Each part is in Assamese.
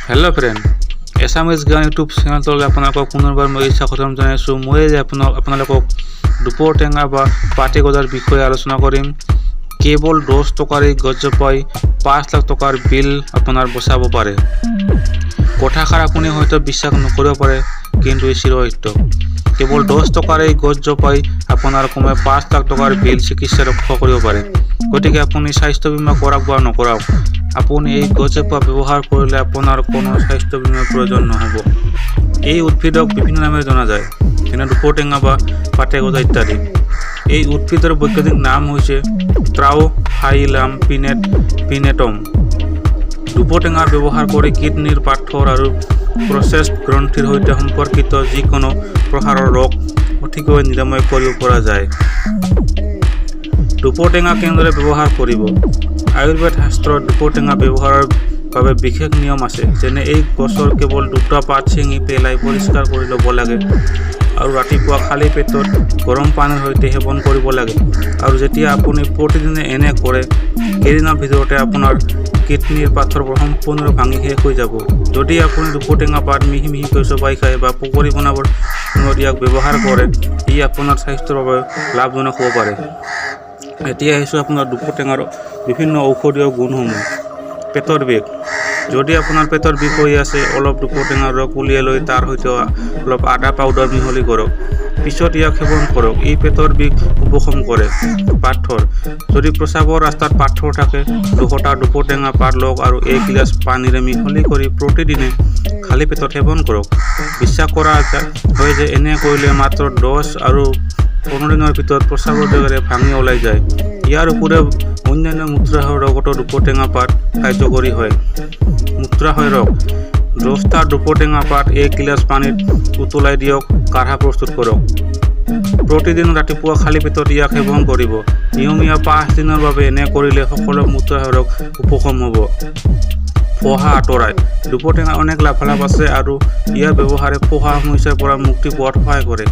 हेलो फ्रेंड एसामिज ज्ञान यूट्यूब चेनेल आपलोक पुनर्बार मैं स्वागतम जानाइछो। मैं जे आपलोक दुपर टेंगा बा पाटे गजार विषय आलोचना करिम। केवल 10 टकार गजजपाई 5 लाख टकार बिल आपनार बचाब पारे। कथाषार आपुनि हयतो विश्वास नकरिब पारे किन्तु चिरसत्य। केवल 10 टकार गजजपाई आपनार कमे 5 लाख टकार बिल चिकित्सा रक्षा करिब पारे। गतिके आपुनि स्वास्थ्य बीमा कराक बा नकराक आपुनि এই গজজপা ব্যবহার করলে আপনার কোনো স্বাস্থ্য বীমার প্রয়োজন নহব। এই উদ্ভিদক বিভিন্ন নামে জানা যায়, যেনে দুপৰটেঙা বা পাতে গজা ইত্যাদি। এই উদ্ভিদৰ বৈজ্ঞানিক নাম হৈছে ট্ৰাউফাইলাম পিনেটম। দুপৰটেঙাৰ ব্যৱহাৰ কৰি কিডনিৰ পাথৰ আৰু প্ৰচেছ গ্ৰন্থিৰ সৈতে সম্পৰ্কিত যিকোনো প্ৰকাৰৰ ৰোগ সঠিকভাৱে নিৰাময় কৰিব পৰা যায়। দুপৰটেঙা কেনেদৰে ব্যৱহাৰ কৰিব? आयुर्वेद शास्त्र दुपरटेंगा व्यवहार विशेष नियम आछे, जेने एक गछर केवल 2टा पात ছিঙি पेलाई परिष्कार करि लब लागे और रातिपुवा खाली पेटत गरम पानीर सहित सेवन करिब लागे। और जेतिया आपुनि प्रतिदिने एने करे केइदिনৰ ভিতৰতে আপোনাৰ किडनीर पाथरবোৰ सम्पूर्ण भाঙি শেষ হৈ যাব। যদি আপুনি দুপৰটেঙা পাত মিহি মিহিকৈ চবাই খায় বা পকৰি বনাবৰ সময়ত ইয়াক ব্যৱহাৰ কৰে, ই আপোনাৰ স্বাস্থ্যৰ বাবে লাভজনক হ'ব পাৰে। এতিয়া আহিছোঁ আপোনাৰ দুপৰটেঙাৰ বিভিন্ন ঔষধীয় গুণসমূহ। পেটৰ বিষ, যদি আপোনাৰ পেটৰ বিষ হৈ আছে, অলপ দুপৰটেঙাৰ ৰস উলিয়াই লৈ তাৰ সৈতে অলপ আদা পাউডাৰ মিহলি কৰক, পিছত ইয়াক সেৱন কৰক। ই পেটৰ বিষ উপশম কৰে। পাথৰ, যদি প্ৰস্ৰাৱৰ ৰাস্তাত পাথৰ থাকে, 2টা দুপৰটেঙা পাত লওক আৰু 1 গিলাচ পানীৰে মিহলি কৰি প্ৰতিদিনে খালী পেটত সেৱন কৰক। বিশ্বাস কৰা হয় যে এনে কৰিলে মাত্ৰ 10 আৰু 15 দিনৰ ভিতৰত প্ৰস্ৰাৱৰ জেগাৰে ভাঙি ওলাই যায়। ইয়াৰ উপৰিও অন্যান্য মূত্ৰাশয় ৰোগতো দুপৰটেঙা পাত কাৰ্যকৰী হয়। মূত্ৰাশয় ৰোগ, 10টা দুপৰটেঙা পাত 1 গিলাচ পানীত উতলাই দিয়ক, কাঢ়া প্ৰস্তুত কৰক। প্ৰতিদিন ৰাতিপুৱা খালী পেটত ইয়াক সেৱন কৰিব। নিয়মীয়া 5 দিনৰ বাবে এনে কৰিলে সকলো মূত্ৰাশয় ৰোগ উপশম হ'ব। ফোহা আঁতৰায়, দুপৰটেঙা অনেক লাভালাভ আছে আৰু ইয়াৰ ব্যৱহাৰে ফোহা সমস্যাৰ পৰা মুক্তি পোৱাত সহায় কৰে।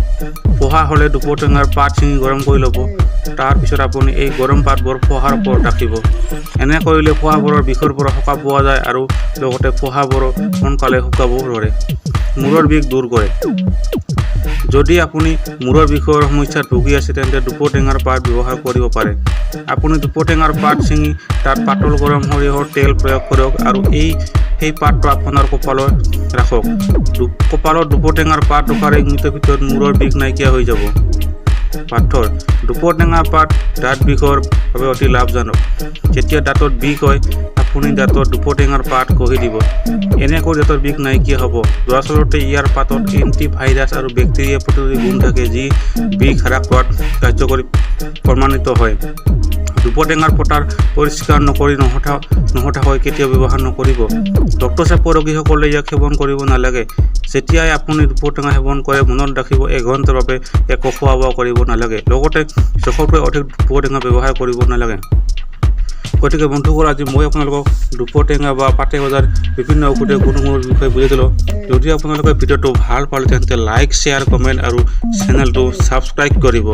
ফোহা হ'লে দুপৰটেঙাৰ পাত ছিঙি গৰম কৰি ল'ব, তাৰপিছত আপুনি এই গৰম পাতবোৰ ফোহাৰ ওপৰত ৰাখিব। এনে কৰিলে ফোহাবোৰৰ বিষৰ পৰা সকাহ পোৱা যায় আৰু লগতে ফোহাবোৰ সোনকালে শুকাব ধৰে। মূৰৰ বিষ দূৰ কৰে, যদি আপুনি মূৰৰ বিষৰ সমস্যাত ভুগি আছে তেন্তে দুপৰটেঙাৰ পাত ব্যৱহাৰ কৰিব পাৰে। আপুনি দুপৰটেঙাৰ পাত ছিঙি তাত পাতল গৰম সৰিয়হৰ তেল প্ৰয়োগ কৰক আৰু সেই পাতটো আপোনাৰ কপালত ৰাখক। কপালত দুপৰটেঙাৰ পাত ৰখাৰ 1 মিনিটৰ ভিতৰত মূৰৰ বিষ নাইকিয়া হৈ যাব। পাথৰ, দুপৰটেঙা পাত দাঁত বিষৰ বাবে অতি লাভজনক। যেতিয়া দাঁতত বিষ হয়, আপুনি দাঁতত দুপৰটেঙাৰ পাত ঘঁহি দিব। এনেকৈ দাঁতৰ বিষ নাইকিয়া হ'ব। দৰাচলতে ইয়াৰ পাতত এণ্টিভাইৰাছ আৰু বেক্টেৰিয়া প্ৰতিৰোধী গুণ থাকে, যি বিষ হ্ৰাস কৰাত কাৰ্যকৰী প্ৰমাণিত হয়। দুপৰটেঙাৰ পটাৰ পৰিষ্কাৰ নকৰি নহঠাকৈ কেতিয়াও ব্যৱহাৰ নকৰিব। ৰক্তচাপ ৰোগীসকলে ইয়াক সেৱন কৰিব নালাগে। যেতিয়াই আপুনি দুপৰটেঙা সেৱন কৰে, মনত ৰাখিব 1 ঘণ্টাৰ বাবে একো খোৱা বোৱা কৰিব নালাগে। লগতে জোখতকৈ অধিক দুপৰটেঙা ব্যৱহাৰ কৰিব নালাগে। গতিকে বন্ধুসকল, আজি মই আপোনালোকক দুপৰটেঙা বা পাতে গজাৰ বিভিন্ন ঔষধীয় গুণসমূহৰ বিষয়ে বুজাই দিলোঁ। যদি আপোনালোকে ভিডিঅ'টো ভাল পালে তেন্তে লাইক, শ্বেয়াৰ, কমেণ্ট আৰু চেনেলটো ছাবস্ক্ৰাইব কৰিব।